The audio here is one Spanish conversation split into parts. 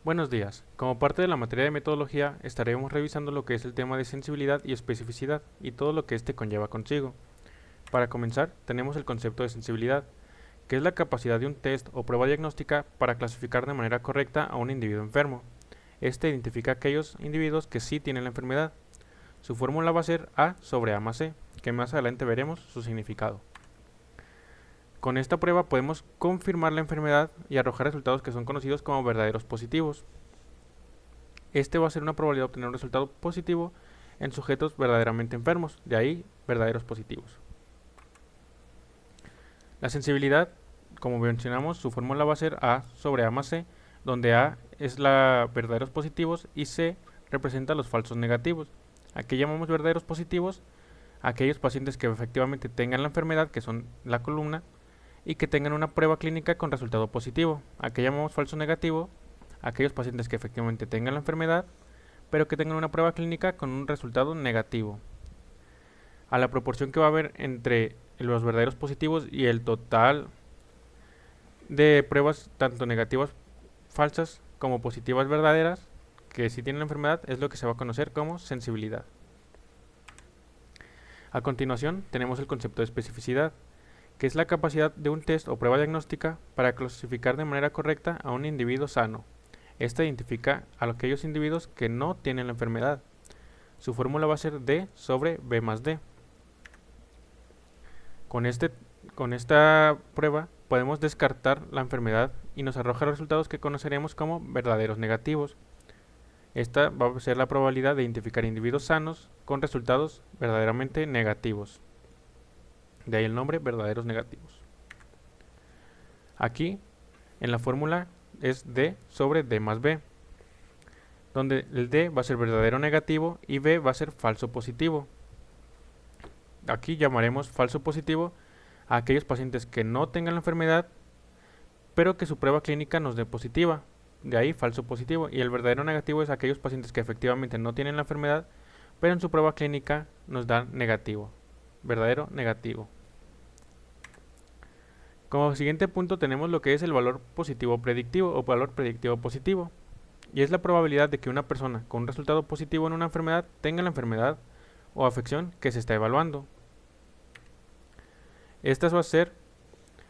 Buenos días. Como parte de la materia de metodología, estaremos revisando lo que es el tema de sensibilidad y especificidad y todo lo que éste conlleva consigo. Para comenzar, tenemos el concepto de sensibilidad, que es la capacidad de un test o prueba diagnóstica para clasificar de manera correcta a un individuo enfermo. Este identifica a aquellos individuos que sí tienen la enfermedad. Su fórmula va a ser A sobre A más C, que más adelante veremos su significado. Con esta prueba podemos confirmar la enfermedad y arrojar resultados que son conocidos como verdaderos positivos. Este va a ser una probabilidad de obtener un resultado positivo en sujetos verdaderamente enfermos, de ahí verdaderos positivos. La sensibilidad, como mencionamos, su fórmula va a ser A sobre A más C, donde A es la verdaderos positivos y C representa los falsos negativos. Aquí llamamos verdaderos positivos a aquellos pacientes que efectivamente tengan la enfermedad, que son la columna, y que tengan una prueba clínica con resultado positivo. Aquí llamamos falso negativo a aquellos pacientes que efectivamente tengan la enfermedad, pero que tengan una prueba clínica con un resultado negativo. A la proporción que va a haber entre los verdaderos positivos y el total de pruebas tanto negativas falsas como positivas verdaderas que sí tienen la enfermedad es lo que se va a conocer como sensibilidad. A continuación tenemos el concepto de especificidad, que es la capacidad de un test o prueba diagnóstica para clasificar de manera correcta a un individuo sano. Esta identifica a aquellos individuos que no tienen la enfermedad. Su fórmula va a ser D sobre B más D. Con esta prueba podemos descartar la enfermedad y nos arroja resultados que conoceremos como verdaderos negativos. Esta va a ser la probabilidad de identificar individuos sanos con resultados verdaderamente negativos. De ahí el nombre verdaderos negativos. Aquí en la fórmula es D sobre D más B, donde el D va a ser verdadero negativo y B va a ser falso positivo. Aquí llamaremos falso positivo a aquellos pacientes que no tengan la enfermedad, pero que su prueba clínica nos dé positiva. De ahí falso positivo. Y el verdadero negativo es a aquellos pacientes que efectivamente no tienen la enfermedad, pero en su prueba clínica nos dan negativo. Verdadero negativo. Como siguiente punto tenemos lo que es el valor positivo predictivo o valor predictivo positivo. Y es la probabilidad de que una persona con un resultado positivo en una enfermedad tenga la enfermedad o afección que se está evaluando. Esta va a ser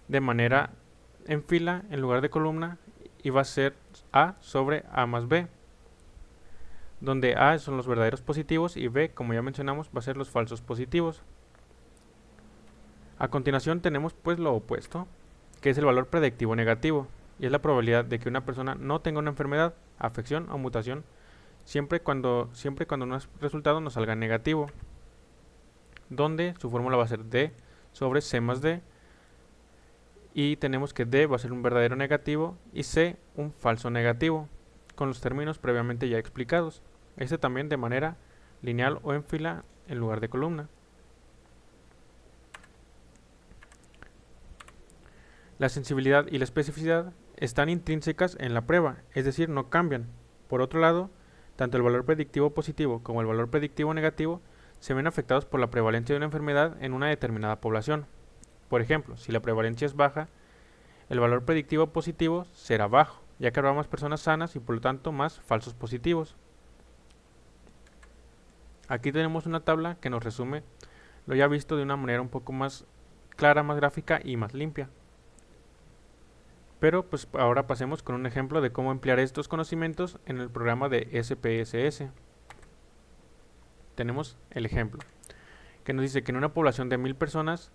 de manera en fila en lugar de columna y va a ser A sobre A más B, donde A son los verdaderos positivos y B, como ya mencionamos, va a ser los falsos positivos. A continuación tenemos pues lo opuesto, que es el valor predictivo negativo, y es la probabilidad de que una persona no tenga una enfermedad, afección o mutación, siempre cuando un resultado nos salga negativo, donde su fórmula va a ser D sobre C más D, y tenemos que D va a ser un verdadero negativo y C un falso negativo, con los términos previamente ya explicados, este también de manera lineal o en fila en lugar de columna. La sensibilidad y la especificidad están intrínsecas en la prueba, es decir, no cambian. Por otro lado, tanto el valor predictivo positivo como el valor predictivo negativo se ven afectados por la prevalencia de una enfermedad en una determinada población. Por ejemplo, si la prevalencia es baja, el valor predictivo positivo será bajo, ya que habrá más personas sanas y por lo tanto más falsos positivos. Aquí tenemos una tabla que nos resume lo ya visto de una manera un poco más clara, más gráfica y más limpia. Pero pues ahora pasemos con un ejemplo de cómo emplear estos conocimientos en el programa de SPSS. Tenemos el ejemplo, que nos dice que en una población de 1000 personas,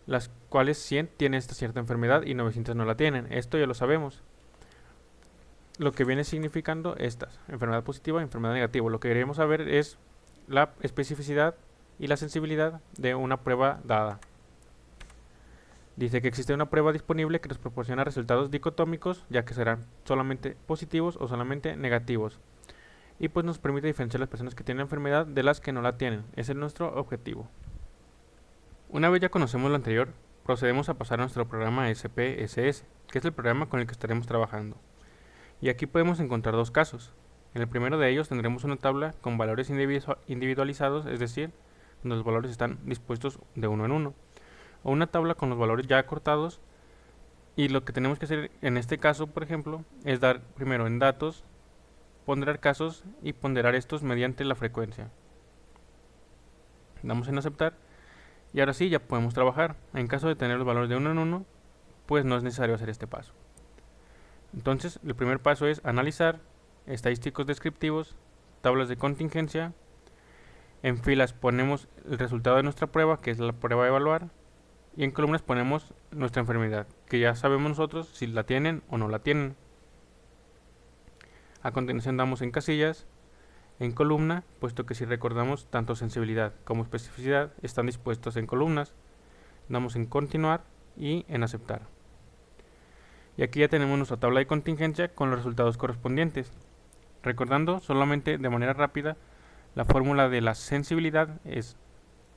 las cuales 100 tienen esta cierta enfermedad y 900 no la tienen. Esto ya lo sabemos. Lo que viene significando estas, enfermedad positiva y enfermedad negativa. Lo que queremos saber es la especificidad y la sensibilidad de una prueba dada. Dice que existe una prueba disponible que nos proporciona resultados dicotómicos, ya que serán solamente positivos o solamente negativos. Y pues nos permite diferenciar las personas que tienen la enfermedad de las que no la tienen. Ese es nuestro objetivo. Una vez ya conocemos lo anterior, procedemos a pasar a nuestro programa SPSS, que es el programa con el que estaremos trabajando. Y aquí podemos encontrar dos casos. En el primero de ellos tendremos una tabla con valores individualizados, es decir, donde los valores están dispuestos de uno en uno, o una tabla con los valores ya acortados, y lo que tenemos que hacer en este caso, por ejemplo, es dar primero en datos ponderar casos y ponderar estos mediante la frecuencia. Damos en aceptar y ahora sí ya podemos trabajar. En caso de tener los valores de 1 en 1, pues no es necesario hacer este paso. Entonces, el primer paso es analizar estadísticos descriptivos, tablas de contingencia. En filas ponemos el resultado de nuestra prueba, que es la prueba de evaluar, y en columnas ponemos nuestra enfermedad, que ya sabemos nosotros si la tienen o no la tienen. A continuación damos en casillas, en columna, puesto que si recordamos tanto sensibilidad como especificidad están dispuestos en columnas. Damos en continuar y en aceptar. Y aquí ya tenemos nuestra tabla de contingencia con los resultados correspondientes. Recordando solamente de manera rápida, la fórmula de la sensibilidad es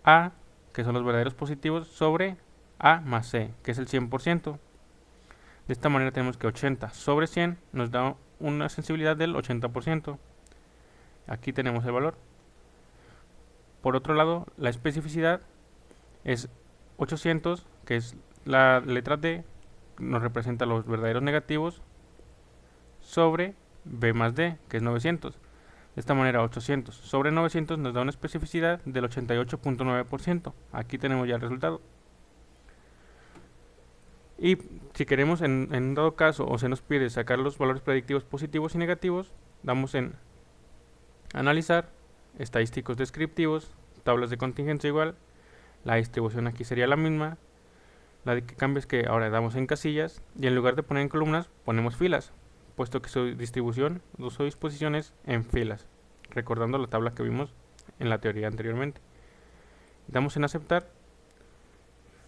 A, que son los verdaderos positivos, sobre A más C, que es el 100%. De esta manera tenemos que 80 sobre 100 nos da una sensibilidad del 80%. Aquí tenemos el valor. Por otro lado, la especificidad es 800, que es la letra D, nos representa los verdaderos negativos, sobre B más D, que es 900. De esta manera 800 sobre 900 nos da una especificidad del 88.9%. Aquí tenemos ya el resultado. Y si queremos en un dado caso o se nos pide sacar los valores predictivos positivos y negativos, damos en analizar, estadísticos descriptivos, tablas de contingencia igual, la distribución aquí sería la misma, la de que cambia es que ahora damos en casillas y en lugar de poner en columnas ponemos filas, puesto que su distribución o su disposición es en filas, recordando la tabla que vimos en la teoría anteriormente. Damos en aceptar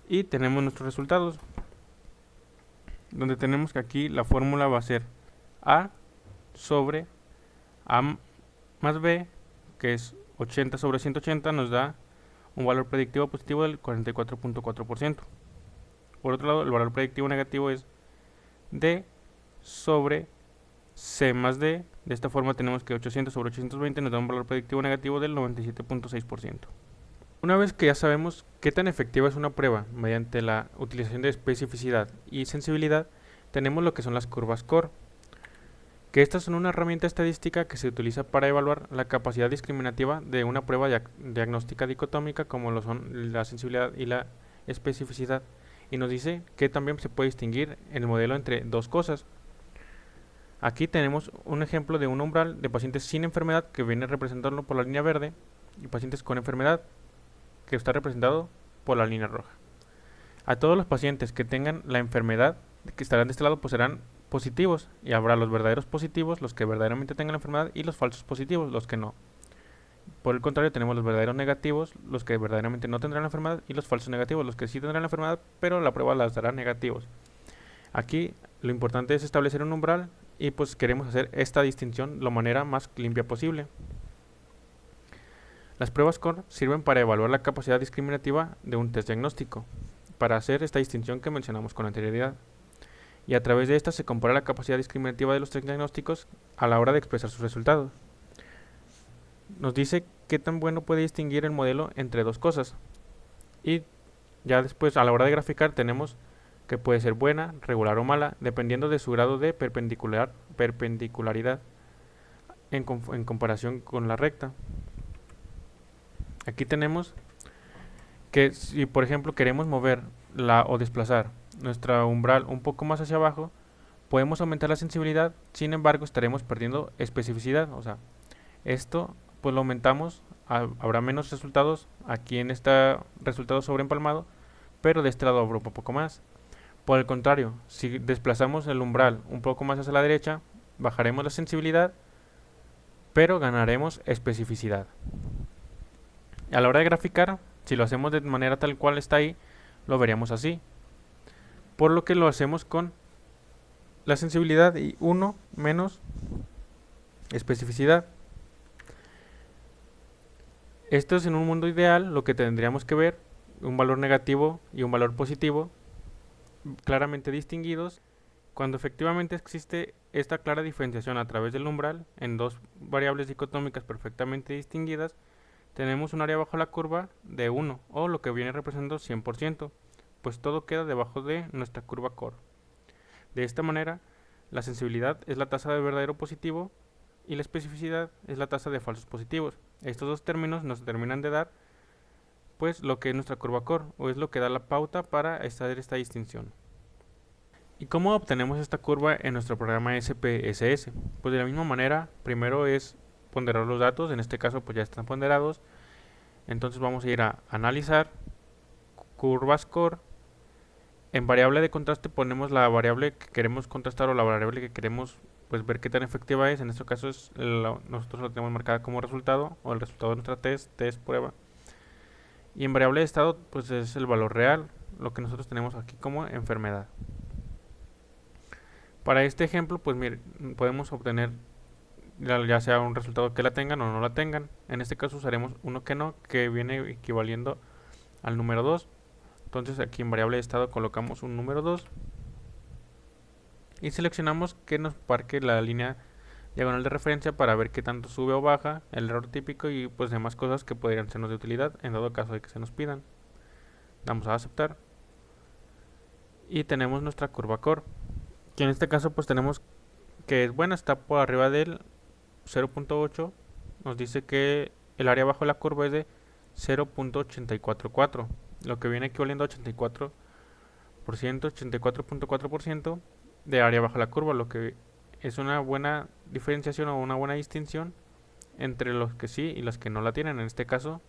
y tenemos nuestros resultados, donde tenemos que aquí la fórmula va a ser A sobre A más B, que es 80 sobre 180, nos da un valor predictivo positivo del 44.4%. Por otro lado, el valor predictivo negativo es D sobre C más D. De esta forma tenemos que 800 sobre 820 nos da un valor predictivo negativo del 97.6%. Una vez que ya sabemos qué tan efectiva es una prueba mediante la utilización de especificidad y sensibilidad, tenemos lo que son las curvas Core, que estas son una herramienta estadística que se utiliza para evaluar la capacidad discriminativa de una prueba diagnóstica dicotómica como lo son la sensibilidad y la especificidad, y nos dice que también se puede distinguir el modelo entre dos cosas. Aquí tenemos un ejemplo de un umbral de pacientes sin enfermedad que viene representado por la línea verde y pacientes con enfermedad que está representado por la línea roja. A todos los pacientes que tengan la enfermedad que estarán de este lado pues serán positivos, y habrá los verdaderos positivos, los que verdaderamente tengan la enfermedad, y los falsos positivos, los que no. Por el contrario, tenemos los verdaderos negativos, los que verdaderamente no tendrán la enfermedad, y los falsos negativos, los que sí tendrán la enfermedad, pero la prueba las dará negativos. Aquí lo importante es establecer un umbral y pues queremos hacer esta distinción de la manera más limpia posible. Las pruebas Core sirven para evaluar la capacidad discriminativa de un test diagnóstico, para hacer esta distinción que mencionamos con anterioridad. Y a través de esta se compara la capacidad discriminativa de los test diagnósticos a la hora de expresar sus resultados. Nos dice qué tan bueno puede distinguir el modelo entre dos cosas. Y ya después a la hora de graficar tenemos que puede ser buena, regular o mala, dependiendo de su grado de perpendicularidad en comparación con la recta. Aquí tenemos que si por ejemplo queremos mover o desplazar nuestra umbral un poco más hacia abajo, podemos aumentar la sensibilidad, sin embargo estaremos perdiendo especificidad. O sea, esto pues lo aumentamos, habrá menos resultados, aquí en este resultado sobreempalmado, pero de este lado habrá un poco más. Por el contrario, si desplazamos el umbral un poco más hacia la derecha, bajaremos la sensibilidad, pero ganaremos especificidad. A la hora de graficar, si lo hacemos de manera tal cual está ahí, lo veríamos así. Por lo que lo hacemos con la sensibilidad y 1 menos especificidad. Esto es en un mundo ideal lo que tendríamos que ver, un valor negativo y un valor positivo claramente distinguidos. Cuando efectivamente existe esta clara diferenciación a través del umbral en dos variables dicotómicas perfectamente distinguidas, tenemos un área bajo la curva de 1, o lo que viene representando 100%, pues todo queda debajo de nuestra curva Core. De esta manera, la sensibilidad es la tasa de verdadero positivo y la especificidad es la tasa de falsos positivos. Estos dos términos nos terminan de dar pues lo que es nuestra curva core, o es lo que da la pauta para hacer esta distinción. ¿Y cómo obtenemos esta curva en nuestro programa SPSS? Pues de la misma manera, primero es ponderar los datos, en este caso pues ya están ponderados, entonces vamos a ir a analizar, curvas core, en variable de contraste ponemos la variable que queremos contrastar o la variable que queremos pues ver qué tan efectiva es, en este caso nosotros lo tenemos marcada como resultado o el resultado de nuestra test prueba. Y en variable de estado pues es el valor real, lo que nosotros tenemos aquí como enfermedad. Para este ejemplo pues podemos obtener ya sea un resultado que la tengan o no la tengan. En este caso usaremos uno que no, que viene equivaliendo al número 2. Entonces aquí en variable de estado colocamos un número 2 y seleccionamos que nos marque la línea diagonal de referencia para ver qué tanto sube o baja el error típico y pues demás cosas que podrían sernos de utilidad en dado caso de que se nos pidan. Damos a aceptar y tenemos nuestra curva core, que en este caso pues tenemos que es buena, está por arriba del 0.8. Nos dice que el área bajo la curva es de 0.844, lo que viene equivaliendo a 84.4% de área bajo la curva, lo que es una buena diferenciación o una buena distinción entre los que sí y los que no la tienen, en este caso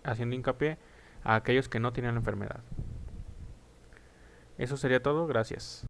haciendo hincapié a aquellos que no tienen la enfermedad. Eso sería todo, gracias.